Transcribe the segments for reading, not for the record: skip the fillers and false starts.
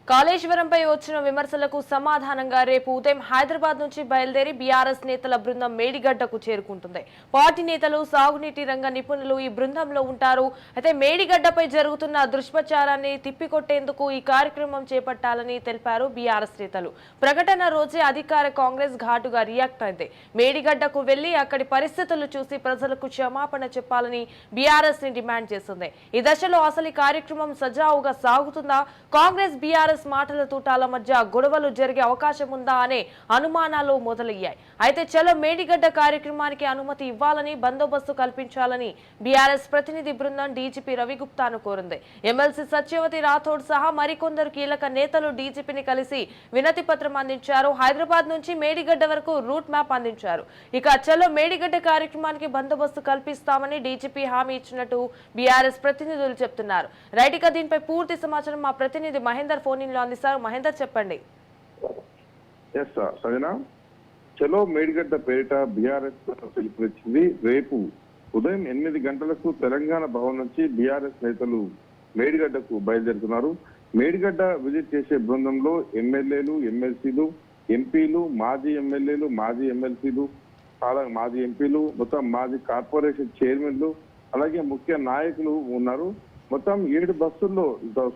కాళేశ్వరంపై వచ్చిన విమర్శలకు సమాధానంగా రేపు ఉదయం హైదరాబాద్ నుంచి బయలుదేరి బీఆర్ఎస్ నేతల బృందం మేడిగడ్డకు చేరుకుంటుంది. పార్టీ నేతలు, సాగునీటి రంగ నిపుణులు ఈ బృందంలో ఉంటారు. అయితే మేడిగడ్డపై జరుగుతున్న దుష్ప్రచారాన్ని తిప్పికొట్టేందుకు ఈ కార్యక్రమం చేపట్టాలని తెలిపారు బీఆర్ఎస్ నేతలు. ప్రకటన రోజే అధికార కాంగ్రెస్ ఘాటుగా రియాక్ట్ అయింది. మేడిగడ్డకు వెళ్లి అక్కడి పరిస్థితులు చూసి ప్రజలకు క్షమాపణ చెప్పాలని బీఆర్ఎస్ ని డిమాండ్ చేస్తుంది. ఈ దశలో అసలు ఈ కార్యక్రమం సజావుగా సాగుతుందా, కాంగ్రెస్ బీఆర్ఎస్ మాటల తూటాల మధ్య గొడవలు జరిగే అవకాశం ఉందా అనే అనుమానాలు మొదలయ్యాయి. అయితే చలో మేడిగడ్డ కార్యక్రమానికి అనుమతి ఇవ్వాలని, బందోబస్తు కల్పించాలని బీఆర్ఎస్ ప్రతినిధి బృందం డీజీపీ రవిగుప్తాను కోరింది. ఎమ్మెల్సీ సత్యవతి రాథోడ్ సహా మరికొందరు కీలక నేతలు డీజీపీని కలిసి వినతి పత్రం అందించారు. హైదరాబాద్ నుంచి మేడిగడ్డ వరకు రూట్ మ్యాప్ అందించారు. ఇక చలో మేడిగడ్డ కార్యక్రమానికి బందోబస్తు కల్పిస్తామని డీజీపీ హామీ ఇచ్చినట్టు బీఆర్ఎస్ ప్రతినిధులు చెప్తున్నారు. రైట్, ఇక దీనిపై పూర్తి సమాచారం మా ప్రతినిధి మహేందర్ ఫోన్ లో అందిస్తారు. మహేందర్, చెప్పండి. చలో మేడిగడ్డ పేరిట బీఆర్ఎస్ పిలుపునిచ్చింది. రేపు ఉదయం 8 గంటలకు తెలంగాణ భవన్ నుంచి బీఆర్ఎస్ నేతలు మేడిగడ్డకు బయలుదేరుతున్నారు. మేడిగడ్డ విజిట్ చేసే బృందంలో ఎమ్మెల్యేలు, ఎమ్మెల్సీలు, ఎంపీలు, మాజీ ఎమ్మెల్యేలు, మాజీ ఎమ్మెల్సీలు, చాలా మాజీ ఎంపీలు, మొత్తం మాజీ కార్పొరేషన్ చైర్మన్లు, అలాగే ముఖ్య నాయకులు ఉన్నారు. మొత్తం 7 బస్సుల్లో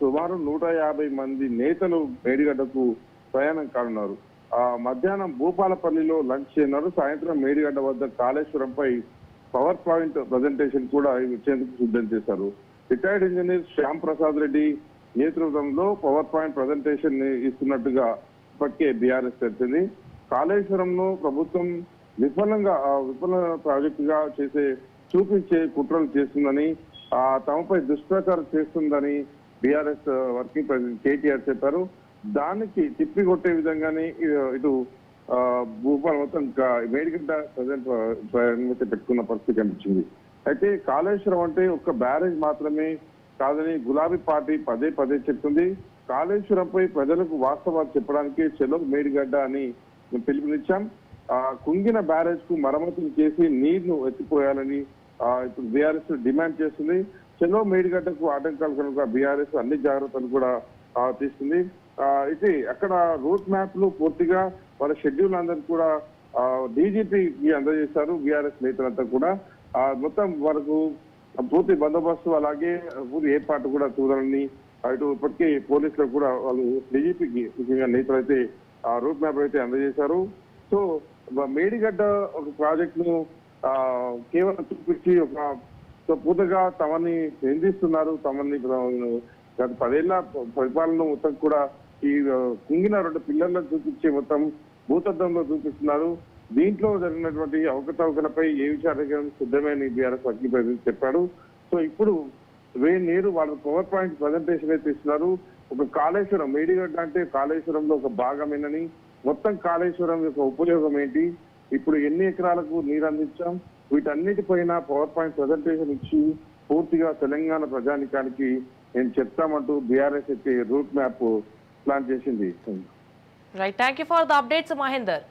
సుమారు 150 మంది నేతలు మేడిగడ్డకు ప్రయాణం కానున్నారు. మధ్యాహ్నం భూపాలపల్లిలో లంచ్ చేయనున్నారు. సాయంత్రం మేడిగడ్డ వద్ద కాళేశ్వరంపై పవర్ పాయింట్ ప్రజెంటేషన్ కూడా ఇచ్చేందుకు సిద్ధం చేశారు. రిటైర్డ్ ఇంజనీర్ శ్యామ్ ప్రసాద్ రెడ్డి నేతృత్వంలో పవర్ పాయింట్ ప్రజెంటేషన్ ఇస్తున్నట్టుగా ఇప్పటికే బీఆర్ఎస్ తెలిసింది. కాళేశ్వరంను ప్రభుత్వం విఫల ప్రాజెక్టుగా చూపించే కుట్రలు చేస్తుందని, తమపై దుష్ప్రచారం చేస్తుందని బీఆర్ఎస్ వర్కింగ్ ప్రెసిడెంట్ కేటీఆర్ చెప్పారు. దానికి తిప్పికొట్టే విధంగానే ఇటు భూపాల్ మొత్తం మేడిగడ్డ ప్రజెంట్ పెట్టుకున్న పరిస్థితి కనిపించింది. అయితే కాళేశ్వరం అంటే ఒక బ్యారేజ్ మాత్రమే కాదని గులాబీ పార్టీ పదే చెప్తుంది. కాళేశ్వరంపై ప్రజలకు వాస్తవాలు చెప్పడానికి చలో మేడిగడ్డ అని పిలుపునిచ్చాం. కుంగిన బ్యారేజ్ కు మరమ్మతులు చేసి నీళ్లు ఎత్తిపోయాలని ఇప్పుడు బీఆర్ఎస్ డిమాండ్ చేస్తుంది. చలో మేడిగడ్డకు ఆటంకాలు కనుక బీఆర్ఎస్ అన్ని జాగ్రత్తలు కూడా తీసుకుంది. అయితే అక్కడ రూట్ మ్యాప్లు పూర్తిగా వాళ్ళ షెడ్యూల్ అందరూ కూడా డీజీపీకి అందజేశారు. బీఆర్ఎస్ నేతలంతా కూడా మొత్తం వరకు పూర్తి బందోబస్తు, అలాగే పూర్తి ఏర్పాటు కూడా చూడాలని ఇటు ఇప్పటికే పోలీసులకు కూడా వాళ్ళు డీజీపీకి ముఖ్యంగా నేతలు అయితే రూట్ మ్యాప్ అయితే అందజేశారు. సో మేడిగడ్డ ఒక ప్రాజెక్ట్ ను కేవలం చూపించి ఒక పూర్తిగా తమని నిందిస్తున్నారు. తమని గత 10 ఏళ్ల పరిపాలన మొత్తం కూడా ఈ కుంగిన 2 పిల్లర్లను చూపించి మొత్తం భూతద్దంలో చూపిస్తున్నారు. దీంట్లో జరిగినటువంటి అవకతవకలపై ఏ విచారణ సిద్ధమైన బీఆర్ఎస్ వర్కింగ్ ప్రెసిడెంట్ చెప్పాడు. సో ఇప్పుడు నీరు వాళ్ళు పవర్ పాయింట్ ప్రజెంటేషన్ అయితే ఇస్తున్నారు. ఒక కాళేశ్వరం, మేడిగడ్డ అంటే కాళేశ్వరంలో ఒక భాగమేనని, మొత్తం కాళేశ్వరం యొక్క ఉపయోగం ఏంటి, ఇప్పుడు ఎన్ని ఎకరాలకు నీరు అందించాం, వీటన్నిటిపైన పవర్ పాయింట్ ప్రజెంటేషన్ ఇచ్చి పూర్తిగా తెలంగాణ ప్రజానికానికి నేను చెప్తామంటూ బీఆర్ఎస్ అయితే రూట్ మ్యాప్ ప్లాన్ చేసింది. Right, thank you for the updates Mahender.